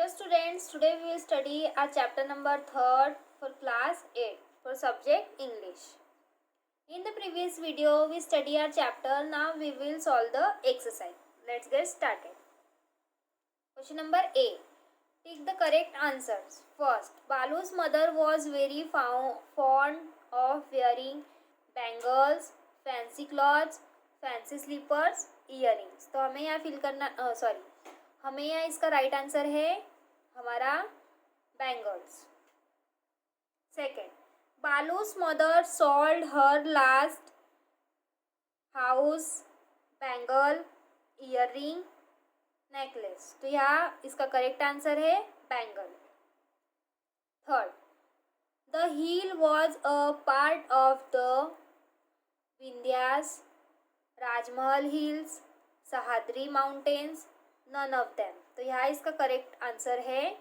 Dear students, today we will study our chapter number 3rd for class 8 for subject English. In the previous video, we study our chapter. Now we will solve the exercise. Let's get started. Question number A. Take the correct answers. First, Balu's mother was very fond of wearing bangles, fancy clothes, fancy slippers, earrings. तो हमें यहाँ fill करना हमें यहाँ इसका right answer है हमारा bangles. Second, Balu's mother sold her last house, bangle, earring, necklace. तो यहाँ इसका करेक्ट आंसर है bangle. Third, the hill was a part of the Vindhyas, Rajmahal hills, Sahyadri mountains, none of them. तो यहाँ इसका करेक्ट आंसर है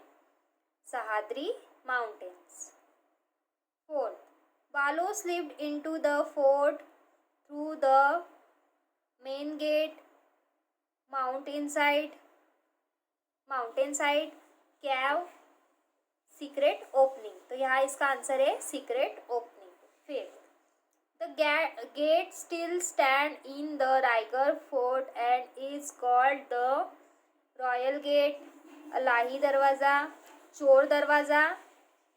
Sahyadri mountains. Fourth, Balu slipped into the fort through the main gate, mountain side cave, secret opening. तो यहाँ इसका answer है secret opening. Fifth, the gate still stand in the Raigad fort and is called the Royal Gate, लाही दरवाज़ा, चोर दरवाज़ा,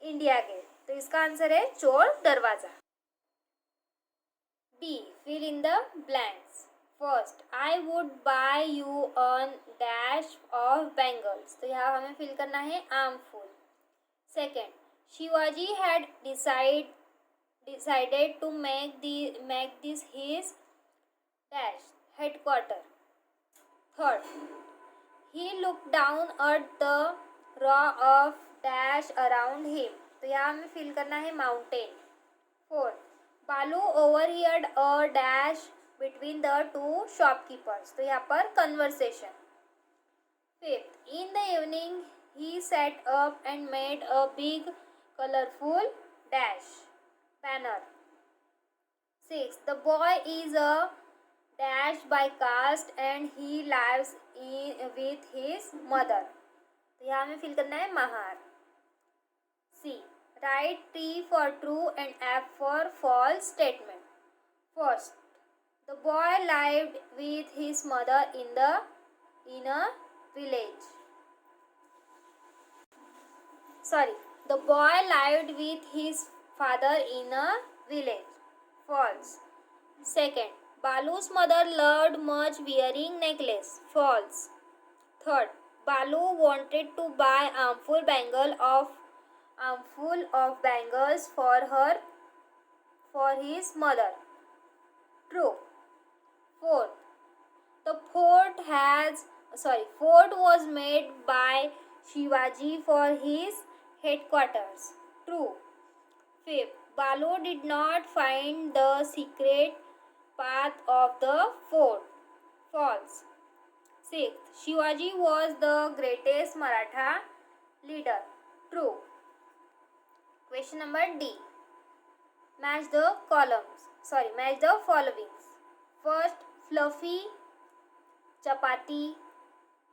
India gate. तो इसका आंसर है चोर दरवाज़ा. D. Fill in the blanks. First, I would buy you a dash of bangles. तो यहाँ हमें फिल करना है armful. Second, Shivaji had decided to make this his dash headquarter. Third, he looked down at the row of dash around him. तो यहाँ हमें fill करना है mountain. Fourth, बालू overheard a dash between the two shopkeepers. तो यहाँ पर conversation. Fifth, in the evening he sat up and made a big colorful dash banner. Sixth, the boy is a dash by caste and he lives with his mother. तो यहाँ हमें fill करना है Mahar. C. Write T for true and F for false statement. First, the boy lived with his mother in a village. The boy lived with his father in a village. False. Second, Balu's mother loved much wearing necklace. False. Third, Balu wanted to buy armful of bangles for his mother. True. Fourth, the fort was made by Shivaji for his headquarters. True. Fifth, Balu did not find the secret path of the fort. False. Sixth, Shivaji was the greatest Maratha leader. True. Question number D. Match the following. First, fluffy, चपाती.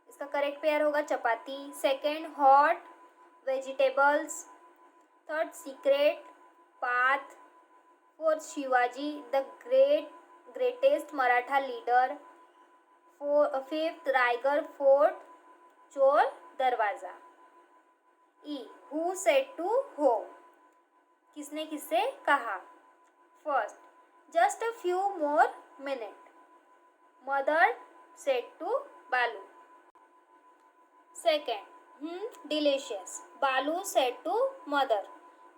इसका correct pair होगा chapati. Second, hot, vegetables. Third, secret, path. Fourth, Shivaji the greatest Maratha leader. Fifth, Raigad fort, Chor Darwaza. E. Who said to हो. किसने किससे कहा. First, just a few more minute. Mother said to Balu. Second, delicious. Balu said to mother.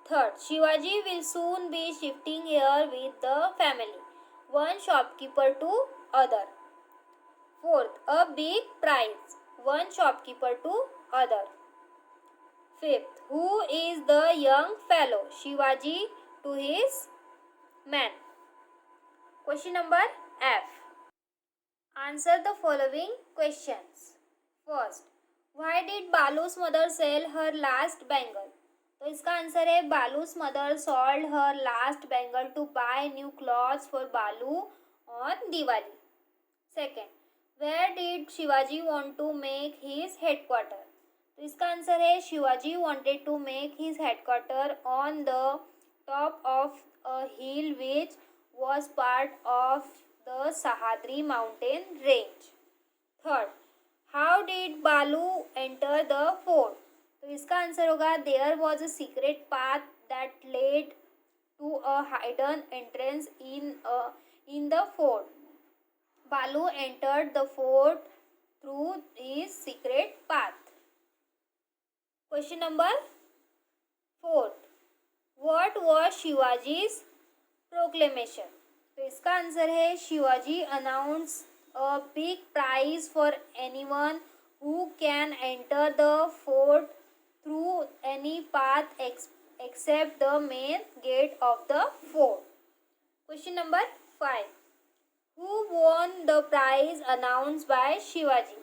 Third, Shivaji will soon be shifting here with the family. One shopkeeper to other. Fourth, a big prize. One shopkeeper to other. Fifth, who is the young fellow? Shivaji to his man. Question number F. Answer the following questions. First, why did Balu's mother sell her last bangle? तो इसका answer है Balu's mother sold her last bangle to buy new clothes for Balu on Diwali. Second, where did Shivaji want to make his headquarters? तो इसका answer है Shivaji wanted to make his headquarter on the top of a hill which was part of the Sahadri mountain range. Third, how did Balu enter the fort? तो इसका answer होगा there was a secret path that led to a hidden entrance in the fort. Balu entered the fort through this secret path. Question number 4. What was Shivaji's proclamation? तो इसका answer है Shivaji announce a big prize for anyone who can enter the fort through any path except the main gate of the fort. Question number 5. Who won the prize announced by Shivaji?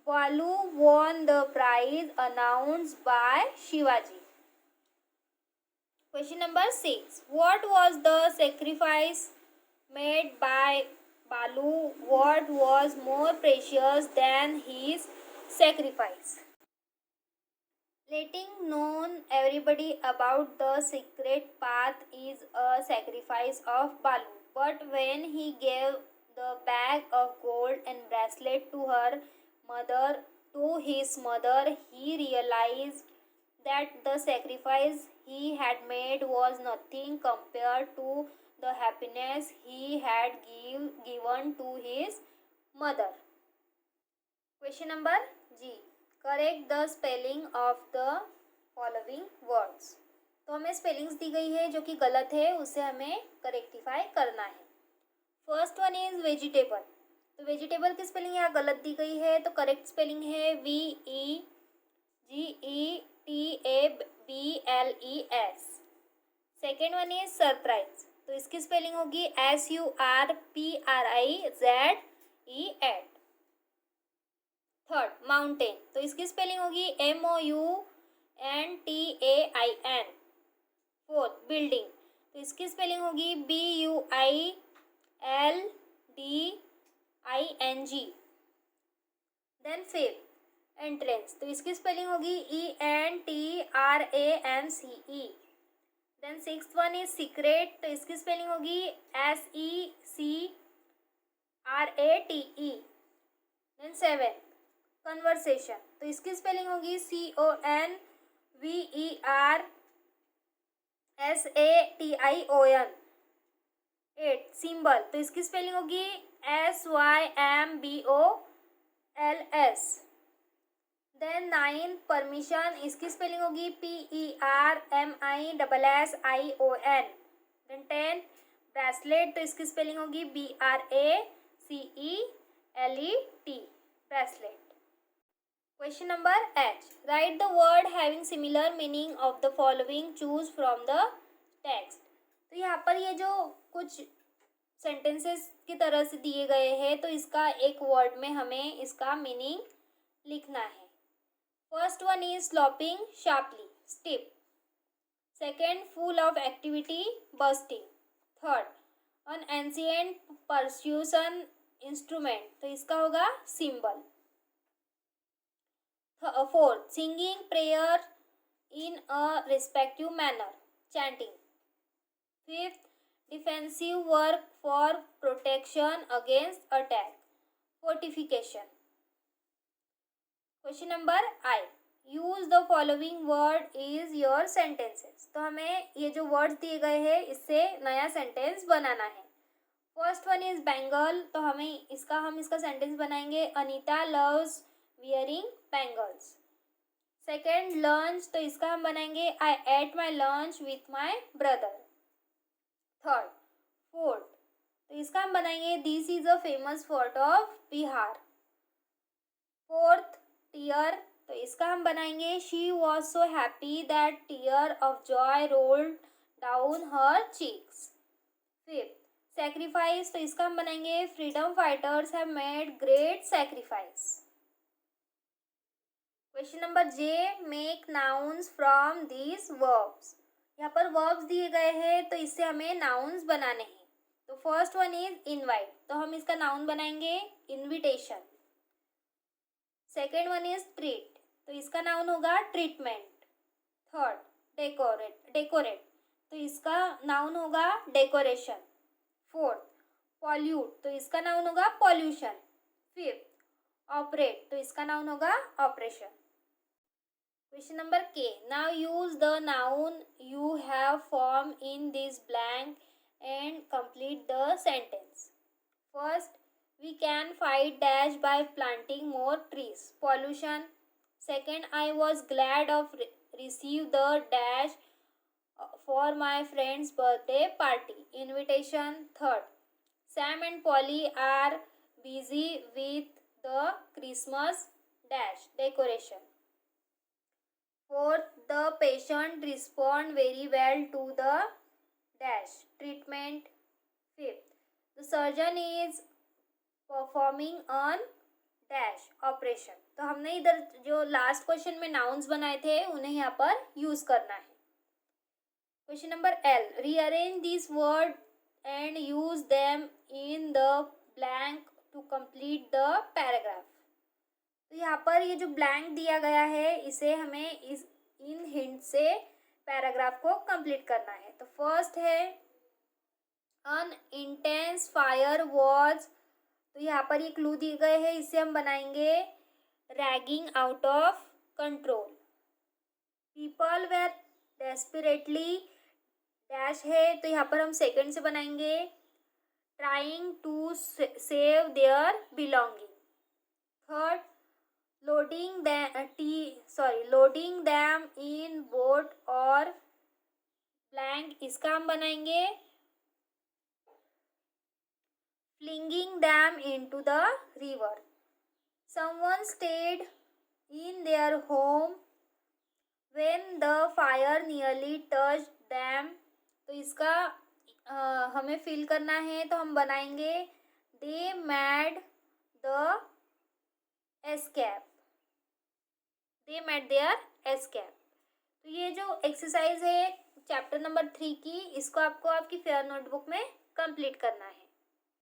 Balu won the prize announced by Shivaji. Question number 6. What was the sacrifice made by Balu? What was more precious than his sacrifice? Letting known everybody about the secret path is a sacrifice of Balu. But when he gave the bag of gold and bracelet to his mother, he realized that the sacrifice he had made was nothing compared to the happiness he had given to his mother. Question number G. Correct the spelling of the following words. तो हमें spellings दी गई है जो कि गलत है, उसे हमें करेक्टिफाई करना है. First one is vegetable. तो वेजिटेबल की स्पेलिंग यहाँ गलत दी गई है, तो करेक्ट स्पेलिंग है VEGETABLES. Second one is surprise. तो इसकी स्पेलिंग होगी SURPRIZED. Third mountain. तो इसकी स्पेलिंग होगी MOUNTAIN. Fourth building. तो इसकी स्पेलिंग होगी BUILDING. Then fifth entrance. तो इसकी स्पेलिंग होगी ENTRANCE. Then sixth one is secret. तो इसकी स्पेलिंग होगी SECRATE. Then seven conversation. तो इसकी स्पेलिंग होगी CONVERSATION. Eight symbol. तो इसकी स्पेलिंग होगी SYMBOLS. Then nine permission. इसकी स्पेलिंग होगी PERMISSION. Then ten bracelet. तो इसकी स्पेलिंग होगी BRACELET. Bracelet. Question number H. Write the word having similar meaning of the following. Choose from the text. तो यहाँ पर ये जो कुछ सेंटेंसेस की तरह से दिए गए हैं, तो इसका एक वर्ड में हमें इसका मीनिंग लिखना है. First one is sloping sharply, steep. Second full of activity, bustling. Third an ancient percussion instrument. तो इसका होगा symbol. Fourth singing prayer in a respective manner, chanting. Fifth defensive work for protection against attack, fortification. Question number I. Use the following word is your sentences. तो हमें ये जो words दिए गए हैं इससे नया सेंटेंस बनाना है. First one is bangle. तो हम इसका सेंटेंस बनाएंगे Anita loves wearing bangles. Second lunch. तो इसका हम बनाएंगे I ate my lunch with my brother. Third fort. तो इसका हम बनाएंगे this is a famous fort of Bihar. Fourth tear. तो इसका हम बनाएंगे she was so happy that tear of joy rolled down her cheeks. Fifth sacrifice. तो इसका हम बनाएंगे freedom fighters have made great sacrifice. Question number J. Make nouns from these verbs. यहाँ पर वर्ब्स दिए गए हैं तो इससे हमें नाउन्स बनाने हैं. तो फर्स्ट वन इज इनवाइट. तो हम इसका नाउन बनाएंगे invitation. Second one is treat. तो इसका नाउन होगा ट्रीटमेंट। थर्ड, डेकोरेट तो इसका नाउन होगा डेकोरेशन। फोर्थ, पॉल्यूट तो इसका नाउन होगा पॉल्यूशन। फिफ्थ, ऑपरेट तो इसका नाउन होगा operation. Question number K. Now use the noun you have formed in this blank and complete the sentence. First, we can fight dash by planting more trees. Pollution. Second, I was glad of receive the dash for my friend's birthday party. Invitation. Third, Sam and Polly are busy with the Christmas dash decoration. Fourth, the patient respond very well to the dash treatment. Fifth, the surgeon is performing on dash operation. तो हमने इधर जो last question में nouns बनाए थे उन्हें यहाँ पर यूज करना है। Question number L. Rearrange these words and use them in the blank to complete the paragraph. तो यहाँ पर ये जो ब्लैंक दिया गया है इसे हमें इन हिंट से पैराग्राफ को कंप्लीट करना है। तो फर्स्ट है अन इंटेंस फायर वॉज, तो यहाँ पर ये क्लू दिए गए हैं, इससे हम बनाएंगे ragging out of control. People were desperately dash है, तो यहाँ पर हम सेकंड से बनाएंगे trying to save their belonging. Third, loading them in boat और blank, इसका हम बनाएंगे flinging them into the river. Someone stayed in their home when the fire nearly touched them. तो इसका हमें फिल करना है, तो हम बनाएंगे they made their escape. तो ये जो एक्सरसाइज है चैप्टर नंबर 3 की, इसको आपको आपकी फेयर नोटबुक में कंप्लीट करना है।